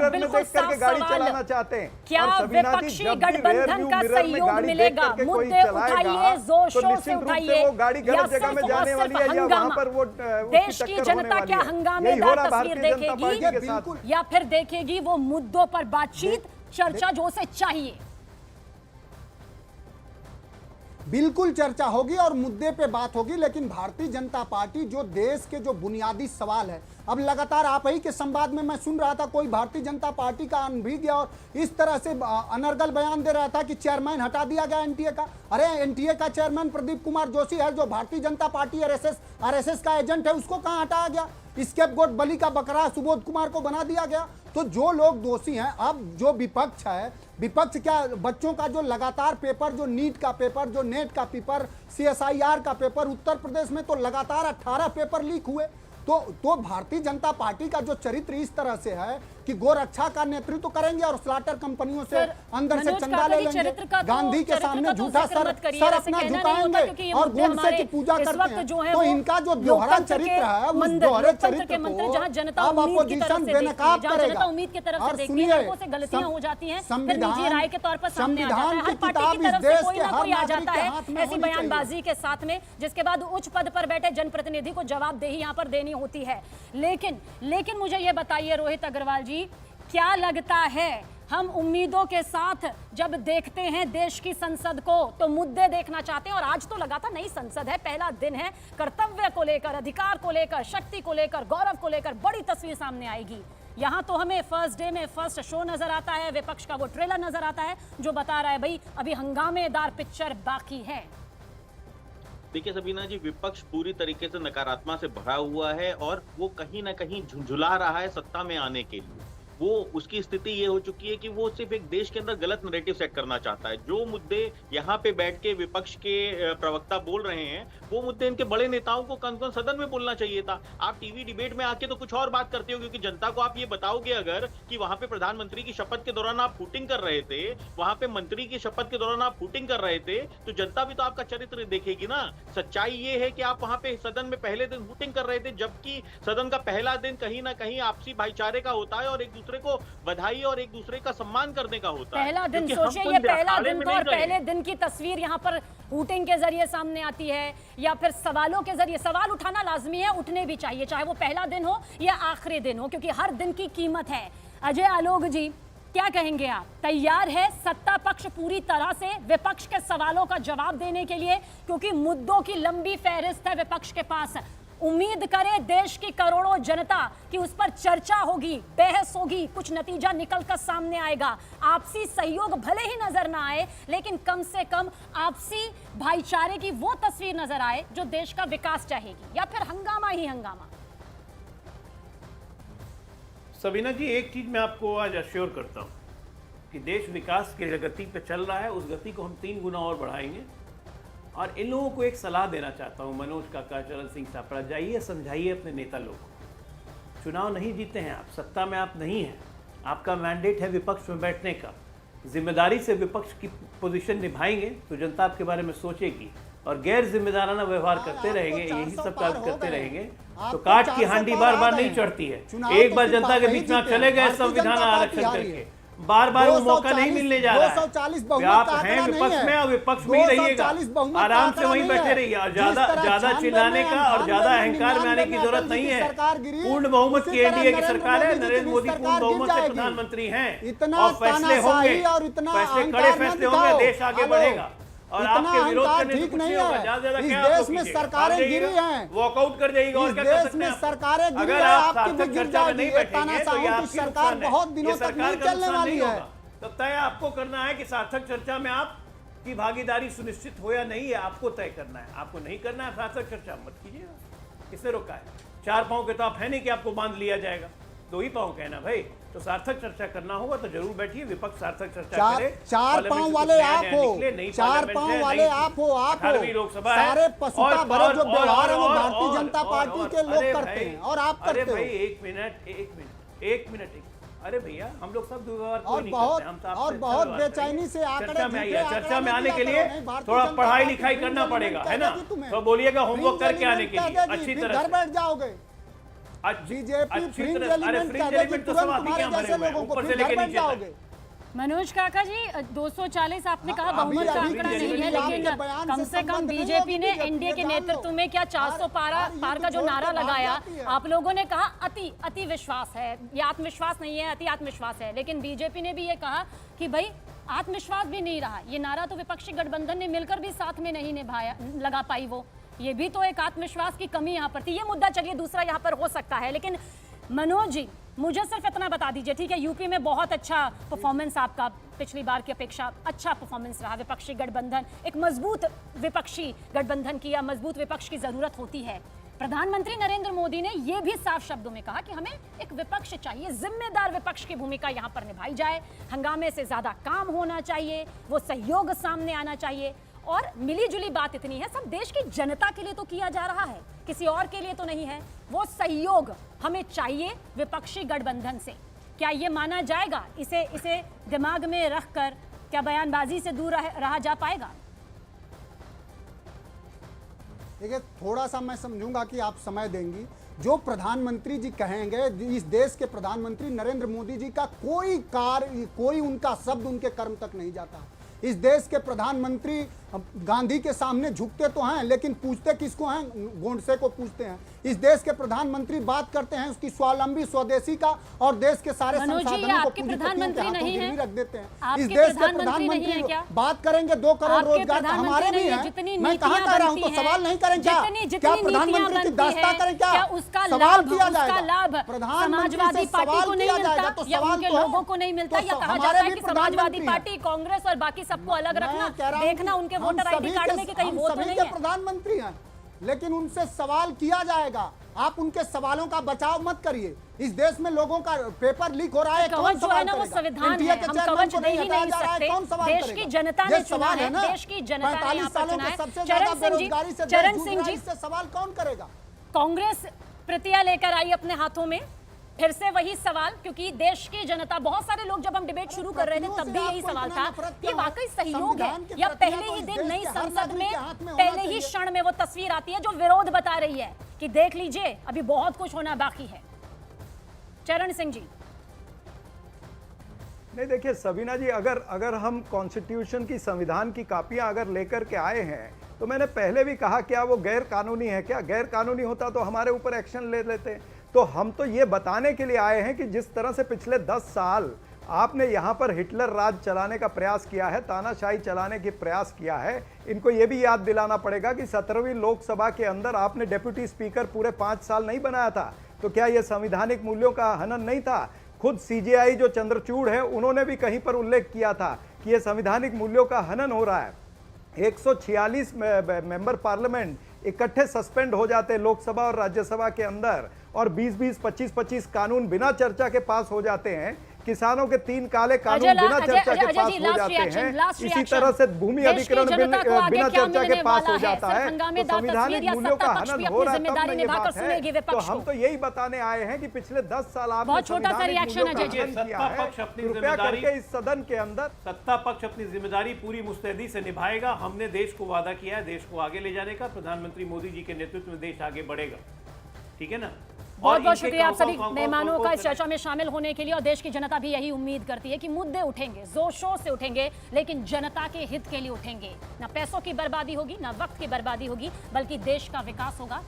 Mirror में देख करके गाड़ी चलाना चाहते हैं। क्या विपक्षी गठबंधन का सहयोग मिलेगा? मुद्दे उठाइए, जोशों से उठाइए, या देश की जनता क्या हंगामेदार तस्वीर देखेगी या फिर देखेगी वो मुद्दों पर बातचीत, चर्चा जो उसे चाहिए? बिल्कुल चर्चा होगी और मुद्दे पे बात होगी, लेकिन भारतीय जनता पार्टी जो देश के जो बुनियादी सवाल है, अब लगातार आप ही के संवाद में मैं सुन रहा था, कोई भारतीय जनता पार्टी का अनभिज्ञ और इस तरह से अनर्गल बयान दे रहा था कि चेयरमैन हटा दिया गया एनटीए का। अरे एनटीए का चेयरमैन प्रदीप कुमार जोशी है, जो भारतीय जनता पार्टी आरएसएस का एजेंट है, उसको कहां हटाया गया? स्केपगोट बलि का बकरा सुबोध कुमार को बना दिया गया। तो जो लोग दोषी हैं, अब जो विपक्ष है, विपक्ष क्या बच्चों का जो लगातार पेपर, जो नीट का पेपर, जो नेट का पेपर, सीएसआईआर का पेपर, उत्तर प्रदेश में तो लगातार 18 पेपर लीक हुए। तो भारतीय जनता पार्टी का जो चरित्र इस तरह से है कि गोरक्षा का नेतृत्व करेंगे और स्लाटर कंपनियों से अंदर से चंदा ले लेंगे, गांधी के सामने झूठा सर अपना झुकाएंगे और गोडसे की पूजा करते हैं। तो इनका जो दोहरा चरित्र है, उस दोहरे चरित्र को अब अपोजिशन बेनकाब करेगा। और सुनिए, संविधान की किताब इस देश के हर नागरिक के हाथ में ऐसी बयानबाजी के साथ में, जिसके बाद उच्च पद पर बैठे जनप्रतिनिधि को जवाबदेही यहाँ पर देनी होती है। लेकिन मुझे ये बताइए रोहित अग्रवाल जी, क्या लगता है, हम उम्मीदों के साथ जब देखते हैं देश की संसद को तो मुद्दे देखना चाहते हैं, और आज तो लगातार नई संसद है, पहला दिन है, कर्तव्य को लेकर, अधिकार को लेकर, शक्ति को लेकर, गौरव को लेकर बड़ी तस्वीर सामने आएगी। यहां तो हमें फर्स्ट डे में फर्स्ट शो नजर आता है, विपक्ष का वो ट्रेलर नजर आता है जो बता रहा है भाई अभी हंगामेदार पिक्चर बाकी है। देखिए सबीना जी, विपक्ष पूरी तरीके से नकारात्मकता से भरा हुआ है और वो कहीं ना कहीं झुंझुला रहा है सत्ता में आने के लिए। वो उसकी स्थिति ये हो चुकी है कि वो सिर्फ एक देश के अंदर गलत नैरेटिव सेट करना चाहता है। जो मुद्दे यहाँ पे बैठ के विपक्ष के प्रवक्ता बोल रहे हैं, वो मुद्दे इनके बड़े नेताओं को कौन सदन में बोलना चाहिए था। आप टीवी डिबेट में आके तो कुछ और बात करते हो, क्योंकि जनता को आप ये बताओगे अगर कि वहां पे प्रधानमंत्री की शपथ के दौरान आप फूटिंग कर रहे थे, वहां पे मंत्री की शपथ के दौरान आप फूटिंग कर रहे थे, तो जनता भी तो आपका चरित्र देखेगी ना। सच्चाई ये है कि आप वहां पे सदन में पहले दिन फूटिंग कर रहे थे, जबकि सदन का पहला दिन कहीं ना कहीं आपसी भाईचारे का होता है और एक दूसरे को बधाई और एक दूसरे का सम्मान करने का होता है। पहला दिन सोचिए, ये पहला दिन था और पहले दिन की तस्वीर यहाँ पर हूटिंग के जरिए सामने आती है या फिर सवालों के जरिए। सवाल उठाना लाजमी है, उठने भी चाहिए, चाहे वो पहला दिन हो या आखिरी दिन हो, क्योंकि हर दिन की कीमत है। अजय आलोक जी, क्या कहेंगे आप? तैयार है सत्ता पक्ष पूरी तरह से विपक्ष के सवालों का जवाब देने के लिए? क्योंकि मुद्दों की लंबी फहरिस्त है विपक्ष के पास। उम्मीद करे देश की करोड़ों जनता कि उस पर चर्चा होगी, बहस होगी, कुछ नतीजा निकलकर सामने आएगा। आपसी सहयोग भले ही नजर ना आए, लेकिन कम से कम आपसी भाईचारे की वो तस्वीर नजर आए जो देश का विकास चाहेगी, या फिर हंगामा ही हंगामा। सबीना जी, एक चीज मैं आपको आज अश्योर करता हूं कि देश विकास की गति पे चल रहा है, उस गति को हम 3 गुना और बढ़ाएंगे। और इन लोगों को एक सलाह देना चाहता हूं, मनोज काका, चरण सिंह सापड़ा, जाइए समझाइए अपने नेता लोगों को। चुनाव नहीं जीते हैं आप, सत्ता में आप नहीं हैं, आपका मैंडेट है विपक्ष में बैठने का। जिम्मेदारी से विपक्ष की पोजीशन निभाएंगे तो जनता आपके बारे में सोचेगी, और गैर जिम्मेदाराना व्यवहार करते रहेंगे, यही सब काम करते रहेंगे तो काट की हांडी बार बार नहीं चढ़ती है। एक बार जनता के बीच में आप चले गए संविधान आरक्षण करके, बार बार वो मौका नहीं मिलने जा रहा है। आप हैं विपक्ष में और विपक्ष में ही रहिएगा, आराम से वहीं बैठे रहिए, और ज्यादा चिल्लाने का और ज्यादा अहंकार में आने की जरूरत नहीं है। पूर्ण बहुमत की एनडीए की सरकार है, नरेंद्र मोदी पूर्ण बहुमत से प्रधानमंत्री हैं, और फैसले होंगे, फैसले कड़े फैसले होंगे, देश आगे बढ़ेगा। और आपके विरोध करने से कुछ नहीं होगा। ज्यादा इस देश में सरकारें गिरी हैं, वॉकआउट कर जाएगा। और क्या कर सकते हैं? सरकारें गिरी अगर हैं, आप आपकी भी गिर जाएगी। तानाशाहों की सरकार बहुत दिनों तक नहीं चलने वाली है। तो तय आपको करना है कि सार्थक चर्चा में आपकी भागीदारी सुनिश्चित हो या नहीं है, आपको तय करना है। आपको नहीं करना है सार्थक चर्चा, मत कीजिएगा। किसने रोका है? 4 पांव के तो आप है नहीं कि आपको बांध लिया जाएगा, 2 ही पांव कहना भाई। तो सार्थक चर्चा करना होगा तो जरूर बैठिए, विपक्ष सार्थक चर्चा करे। 4 पांव वाले आप हो, 4 पांव वाले आप हो, आप हो। लोकसभा सारे पशुता भरे जो व्यवहार है वो भारतीय जनता पार्टी के लोग करते हैं और आप करते हो। अरे भाई एक मिनट अरे भैया, हम लोग सब व्यवहार और बहुत बेचैनी से चर्चा में आने के लिए थोड़ा पढ़ाई लिखाई करना पड़ेगा, है ना? तो बोलिएगा होमवर्क करके आने के लिए अच्छी तरह घर बैठ जाओगे। बीजेपी अच्छी फ्रिंज तरह- अरे एलिमेंट फ्रिंज का देखिए, एलिमेंट तो तुरंत सब आप ही तुम्हारे के यहाँ जैसे भरे हुए हैं, लोगों को ऊपर से फिर लेके घर बन नीचे तक। जाओगे। मनोज काका जी 240 आपने कहा अभी- बहुमत का अभी आंकड़ा किसी नहीं है, भी आपके लेकिन बयान कम से से कम संबंध नहीं बीजेपी होगी ने बीजेपी, एनडीए के ये जान लो। नेतृत्व में क्या 400 पार का जो जोड़ नारा के बात लगाया, जाती है। आप लोगों ने कहा अति विश्वास है, ये आत्मविश्वास नहीं है, अति आत्मविश्वास है। लेकिन बीजेपी ने भी ये कहा कि भाई आत्मविश्वास भी नहीं रहा, ये नारा तो विपक्षी गठबंधन ने मिलकर भी साथ में नहीं निभाया, लगा पाई वो, ये भी तो एक आत्मविश्वास की कमी यहाँ पर थी। ये मुद्दा चलिए दूसरा यहाँ पर हो सकता है, लेकिन मनोज जी मुझे सिर्फ इतना बता दीजिए, ठीक है, यूपी में बहुत अच्छा परफॉर्मेंस आपका पिछली बार की अपेक्षा अच्छा परफॉर्मेंस रहा, विपक्षी गठबंधन, एक मजबूत विपक्षी गठबंधन की या मजबूत विपक्ष की जरूरत होती है। प्रधानमंत्री नरेंद्र मोदी ने यह भी साफ शब्दों में कहा कि हमें एक विपक्ष चाहिए, जिम्मेदार विपक्ष की भूमिका यहां पर निभाई जाए, हंगामे से ज्यादा काम होना चाहिए, वो सहयोग सामने आना चाहिए। और मिली जुली बात इतनी है, सब देश की जनता के लिए तो किया जा रहा है, किसी और के लिए तो नहीं है। वो सहयोग हमें चाहिए विपक्षी गठबंधन से। क्या ये माना जाएगा? इसे दिमाग में रखकर क्या बयानबाजी से दूर रहा जा पाएगा? देखिए, थोड़ा सा मैं समझूंगा कि आप समय देंगी। जो प्रधानमंत्री जी कहेंगे, इस देश के प्रधानमंत्री नरेंद्र मोदी जी का कोई कार्य, कोई उनका शब्द उनके कर्म तक नहीं जाता। इस देश के प्रधानमंत्री गांधी के सामने झुकते तो हैं, लेकिन पूछते किसको हैं? गोडसे को पूछते हैं। इस देश के प्रधानमंत्री बात करते हैं उसकी स्वावलंबी स्वदेशी का, और देश के सारे संसाधनों को पूंजीपतियों के हाथों गिरवी रख देते हैं। इस देश के प्रधानमंत्री बात करेंगे 2 करोड़ रोजगार हमारे भी हैं। मैं कहाँ कह रहा हूँ, तो सवाल नहीं करें क्या? क्या प्रधानमंत्री की दास्ता करें क्या? उसका सवाल लाभ, किया उसका जाएगा। लाभ समाजवादी पार्टी को नहीं मिलता, या उनके लोगों को नहीं मिलता, या कहा जाता है कि समाजवादी पार्टी, कांग्रेस और बाकी सबको अलग रखना, देखना उनके वोटर आईडी कार्ड में कि कहीं वो तो नहीं है। प्रधानमंत्री हैं, लेकिन उनसे सवाल किया जाएगा। आप उनके सवालों का बचाव मत करिए। इस देश में लोगों का पेपर लीक हो रहा है, कौन सवाल करेगा? वो संविधान इंडिया है, के हम चेयरमैन कवच को दे ही हटाया नहीं जा रहा है, सकते। कौन सवाल देश करेगा? की जनता ने ये चुना सवाल है, ना। देश की जनता ने 45 यहाँ पर सालों चुना के है। सबसे ज्यादा चरण सिंह जी, बेरोजगारी से चरण देश सिंह जूझ रहा है, जी, इससे सवाल कौन करेगा? कांग्रेस प्रतिया लेकर आई अपने हाथों में, फिर से वही सवाल, क्योंकि देश की जनता, बहुत सारे लोग जब हम डिबेट शुरू कर रहे थे तब भी यही सवाल था कि वाकई सहयोग है या पहले ही दिन नई संसद में पहले ही क्षण में वो तस्वीर आती है जो विरोध बता रही है कि देख लीजिए अभी बहुत कुछ होना बाकी है। चरण सिंह जी। नहीं, देखिए सबीना जी, अगर हम कॉन्स्टिट्यूशन की, संविधान की कापियां अगर लेकर के आए हैं, तो मैंने पहले भी कहा क्या वो गैर कानूनी है? क्या गैर कानूनी होता तो हमारे ऊपर एक्शन ले लेते। तो हम तो ये बताने के लिए आए हैं कि जिस तरह से पिछले 10 साल आपने यहाँ पर हिटलर राज चलाने का प्रयास किया है, तानाशाही चलाने की प्रयास किया है, इनको ये भी याद दिलाना पड़ेगा कि 17वीं लोकसभा के अंदर आपने डेप्यूटी स्पीकर पूरे 5 साल नहीं बनाया था। तो क्या ये संवैधानिक मूल्यों का हनन नहीं था? खुद सीजेआई जो चंद्रचूड़ है, उन्होंने भी कहीं पर उल्लेख किया था कि यह संवैधानिक मूल्यों का हनन हो रहा है। 146 मेंबर पार्लियामेंट इकट्ठे सस्पेंड हो जाते लोकसभा और राज्यसभा के अंदर, और 20-20, 25-25 कानून बिना चर्चा के पास हो जाते हैं। किसानों के 3 काले कानून बिना चर्चा के पास हो जाते हैं। इसी तरह से भूमि अधिग्रहण बिल बिना चर्चा के पास हो जाता है। तो संवैधानिक मूल्यों का हनन हो रहा है, तब ये बात है। तो हम तो यही बताने आए हैं कि पिछले 10 साल आपने संवैधानिक मूल्यों का हनन किया है। कृपया करके इस सदन के अंदर सत्ता पक्ष अपनी जिम्मेदारी पूरी मुस्तैदी से निभाएगा। हमने देश को वादा किया है देश को आगे ले जाने का। प्रधानमंत्री मोदी जी के नेतृत्व में देश आगे बढ़ेगा, ठीक है ना। बहुत बहुत शुक्रिया आप सभी मेहमानों का इस चर्चा में शामिल होने के लिए। और देश की जनता भी यही उम्मीद करती है कि मुद्दे उठेंगे, जोर शोर से उठेंगे, लेकिन जनता के हित के लिए उठेंगे। ना पैसों की बर्बादी होगी, ना वक्त की बर्बादी होगी, बल्कि देश का विकास होगा।